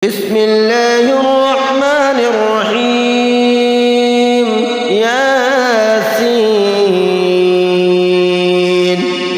بسم الله الرحمن الرحيم ياسين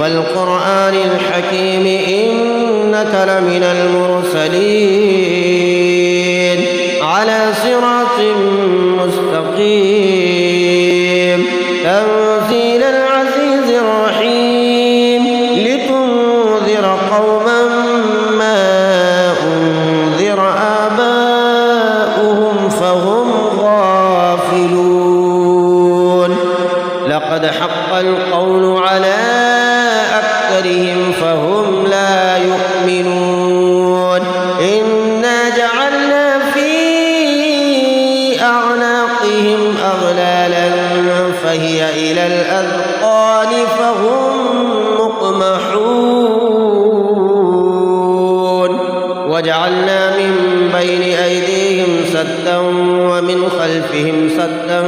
والقرآن الحكيم إنك لمن المرسلين على صراط مستقيم تنزيل العزيز الرحيم لتنذر قوما ما أنذر آباؤهم فهم غافلون لقد حق القول على أكثرهم فهم لا يؤمنون إنا جعلنا في أعناقهم أغلالا فهي إلى الأذقان فهم مقمحون وجعلنا من بين أيديهم سدا ومن خلفهم سدا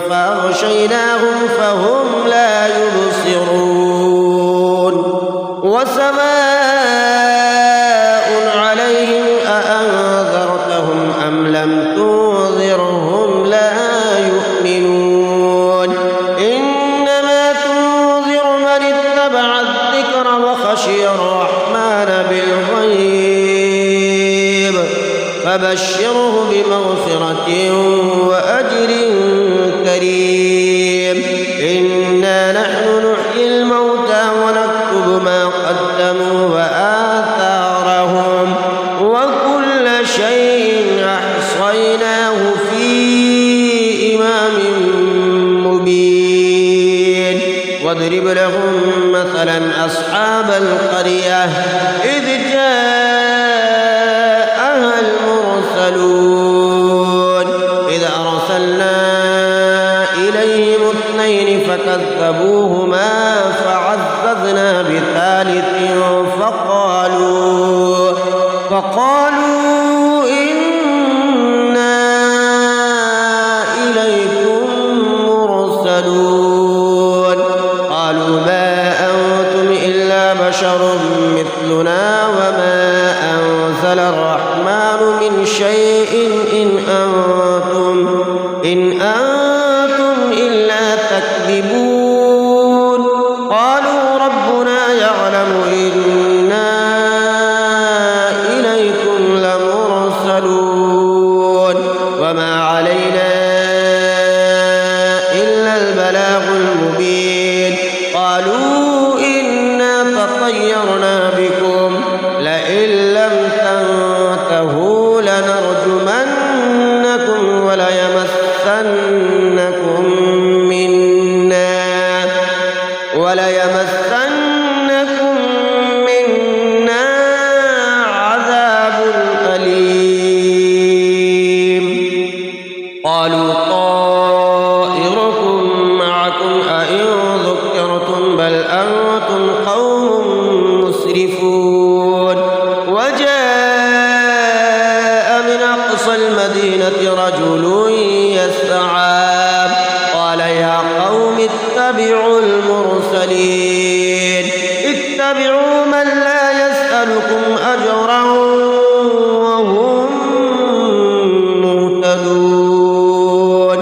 فأغشيناهم فهم لا يبصرون وسواء عليهم أأنذرتهم أم لم تنذرهم لا يؤمنون إنما تنذر من اتبع الذكر وخشي الرحمن بالغيب فبشره بمغفرة وأجر كريم إنا نحن نحيي الموتى ونكتب ما قدموا وآثارهم وكل شيء أحصيناه في إمام مبين واضرب لهم مثلا أصحاب القرية إذ جاءها المرسلون إذ أرسلنا إليهم اثنين فكذبوهما فعززنا بثالث فقالوا إنا إليكم مرسلون قالوا ما أنتم إلا بشر مثلنا وما أنزل الرحمن من شيء إن أنتم إلا تكذبون قالوا ربنا يعلم إنا إليكم لمرسلون وما علينا إلا البلاغ المبين قالوا إنا تطيرنا بكم لئن لم تنتهوا لنرجمنكم وليمسنكم منا عذاب أليم قالوا طائركم معكم أئن ذكرتم بل أنتم قوم مسرفون وجاء من أقصى المدينة رجل يسعى قال يا قوم اتبعوا المرسلين اتبعوا من لا يسألكم أجرا وهم مهتدون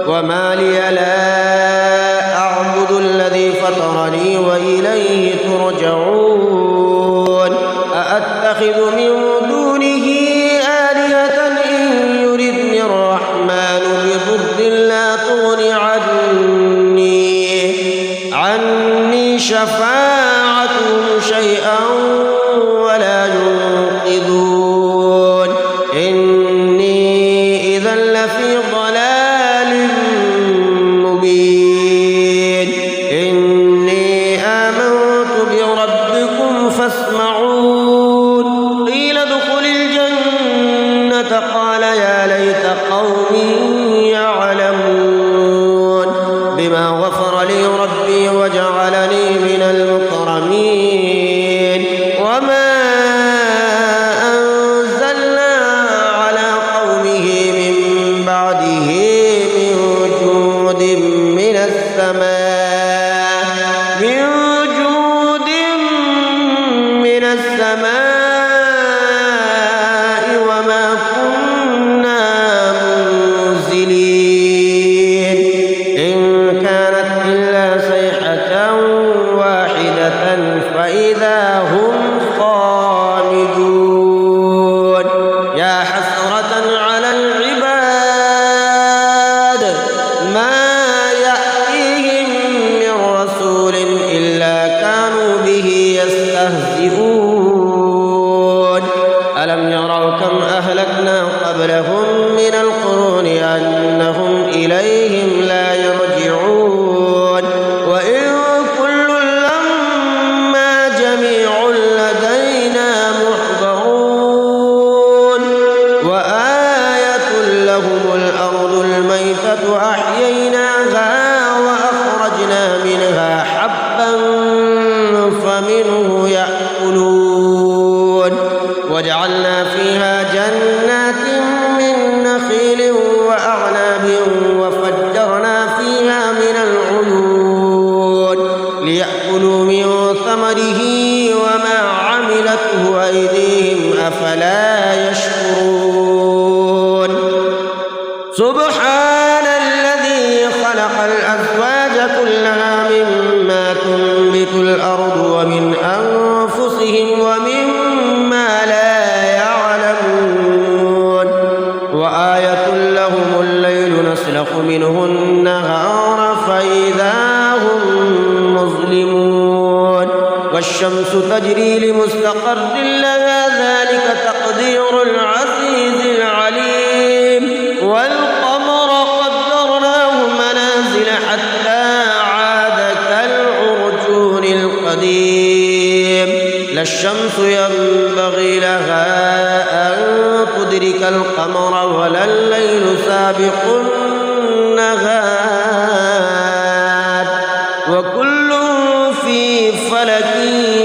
وما لي لا أعبد الذي فطرني وإليه ترجعون أأتخذ من دونه آلهة إن يردني الرحمن وأهلكنا قبلهم من القرون أنهم إليهم لا يرجعون وإن كل لما جميع لدينا محضرون وآية لهم الأرض الميتة أحييناها وأخرجنا منها حبا فمنه يأكلون وجعلنا فيها جنات من نخيل وأعناب وفجرنا فيها من العيون ليأكلوا من ثمره وما عملته أيديهم أفلا يشكرون سبحان الذي خلق الأزواج كلها مما تنبت الأرض ومن أنفسهم ومما لا يعلمون وآية لهم الليل نسلخ منه النهار فإذا هم مظلمون والشمس تجري لمستقر لها ذلك تقدير العزيز العليم والقمر قدرناه منازل حتى عاد كالعرجون القديم لا الشمس ينبغي لها أن تدرك القمر ولا الليل سابق النهار وكل في فلك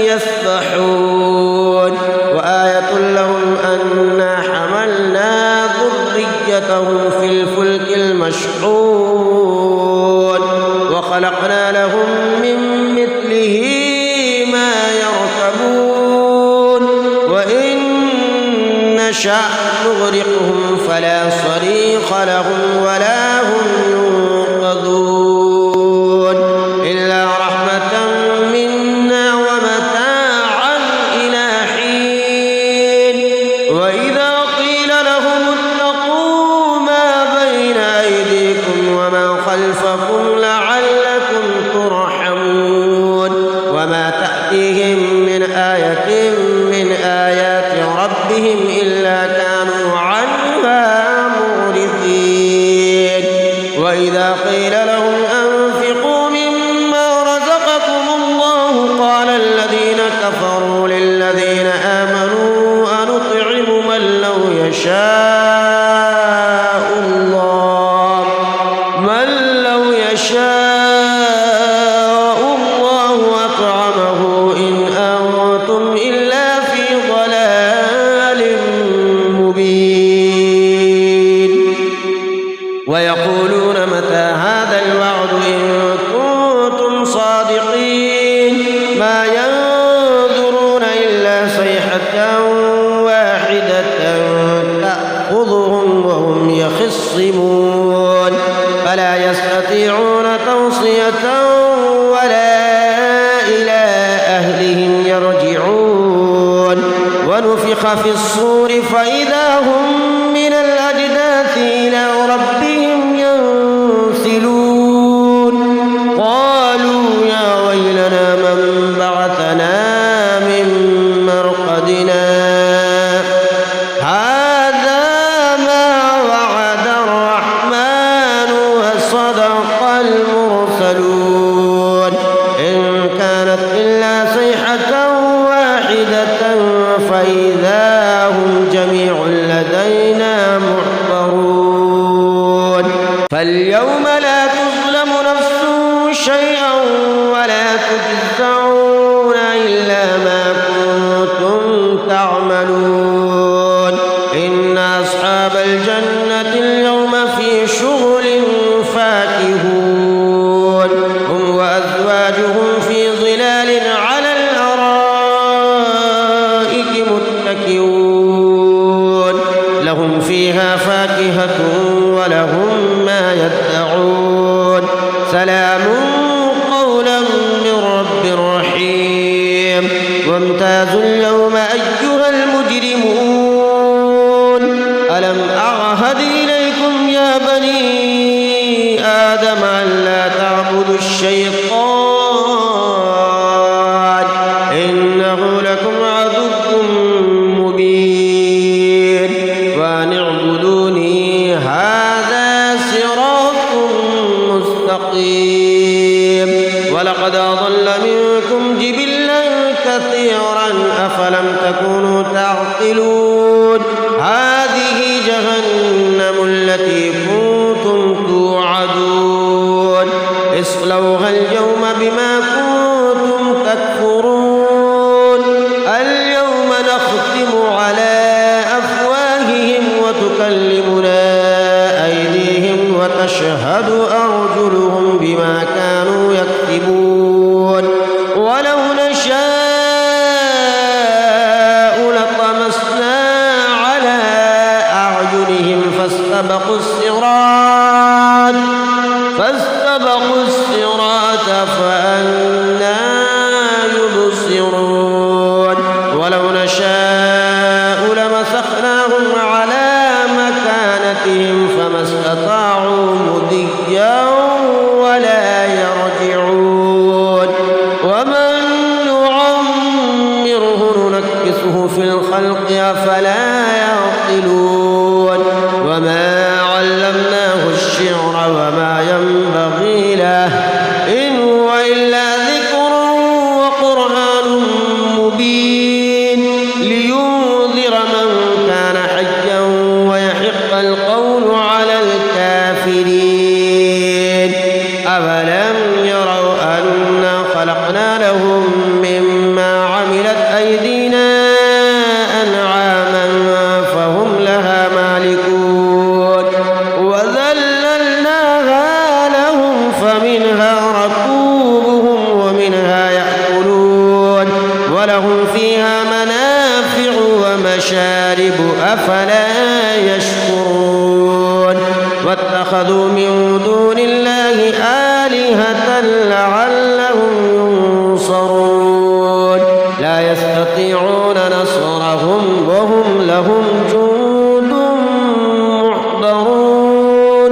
يسبحون وآية لهم أنا حملنا ذريتهم في الفلك المشحون وخلقنا لهم من مثله ما يركبون وإن نشأ نغرقهم فلا صريخ لهم ولا هم ينقذون إلا رحمة منا ومتاعا إلى حين وإذا قيل لهم اتقوا ما بين أيديكم وما خلفكم لعلكم ترحمون وما تأتيهم من آية من آيات ربهم إلا كانوا عنها معرضين وإذا قيل لهم أنفقوا مما رزقكم الله قال الذين كفروا للذين آمنوا أنطعم من لو يشاء الله أطعمه إن أنتم إلا في ضلال مبين ويقولون متى هذا الوعد إن كنتم صادقين ما ينظرون إلا صيحة واحدة تأخذهم وهم يخصمون فلا يستطيعون توصية ولا إلى أهلهم يرجعون ونفخ في الصور فإذا هم من الأجداث إلى ربهم ينسلون قالوا يا ويلنا من بعثنا من مرقدنا هذا ما وعد الرحمن وصدق المرسلون إن كانت إلا صيحة واحدة فإذا هم جميع لدينا محضرون فاليوم لا تظلم نفس شيئا ولا تجزون إلا ما كنتم تعملون إن أصحاب الجنة اليوم في شغل فاكهون هم وأزواجهم في ظلال على الأرائك متكئون لهم فيها فاكهة ولهم ما يدعون سلام قولا من رب رحيم وامتازوا اليوم أيها المجرمون ألم أعهد إليكم يا بني آدم ألا تعبدوا الشيطان إنه لكم عدو مبين أن اعبدوني هذا صراط مستقيم ولقد أضل منكم جبلا كثيرا أفلم تكونوا تعقلون هذه جهنم التي كنتم توعدون اصلوها اليوم بما كنتم تكفرون اليوم نختم على أفواههم وتكلمنا أيديهم وتشهد أرجلهم بما كانوا يكسبون ولو نشاء لطمسنا على أعينهم فاستبقوا الصراط فأنى يبصرون ولو نشاء لمسخناهم على مكانتهم فما استطاعوا مضيا ولا يرجعون ومن نعمره ننكسه في الخلق أفلا يعقلون وما علمناه الشعر وما ينبغي له إن هو إلا ذكر وقرآن مبين لينذر من كان حيا ويحق القول على الكافرين أولم يروا أنا خلقنا لهم مما عملت أيدينا أنعاما فهم لها مالكون وذللناها لهم فمنها ركوبهم ومنها يأكلون ولهم فيها منافع ومشارب أفلا يشكرون واتخذوا من دون الله آلهة لعلهم ينصرون لا يستطيعون نصرهم وهم لهم جند محضرون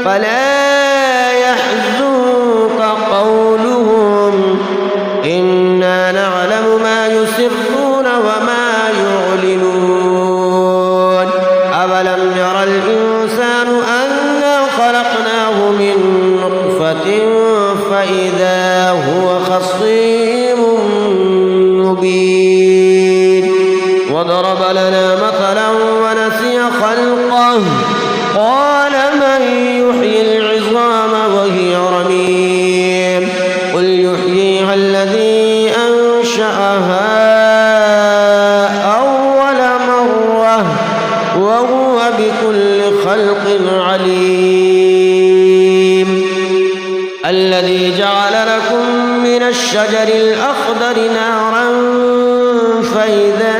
فلا يحزنك قولهم إنا نعلم ما يسرون وما يعلنون أولم ير الإنسان أنا خلقناه من نطفة فإذا هو خصيم مبين وضرب لنا مثلا ونسي خلقه قال من يحيي العظام وهي رميم قل يحييها الذي أنشأها أول مرة وهو بكل خلق عليم الذي جعل لكم من الشجر الأخضر نارا فإذا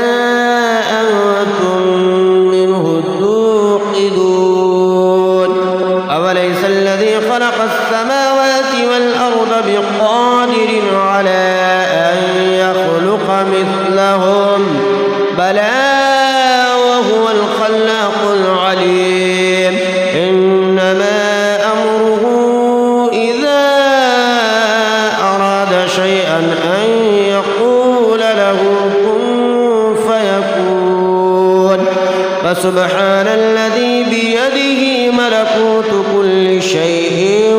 أنتم منه توقدون أوليس الذي خلق السماوات والأرض بقادر على أن يخلق مثلهم بلى وهو الخلاق العليم إنما أمره إذا أراد شيئا أن يقول له كن فيكون فسبحان الذي بيده ملكوت كل شيء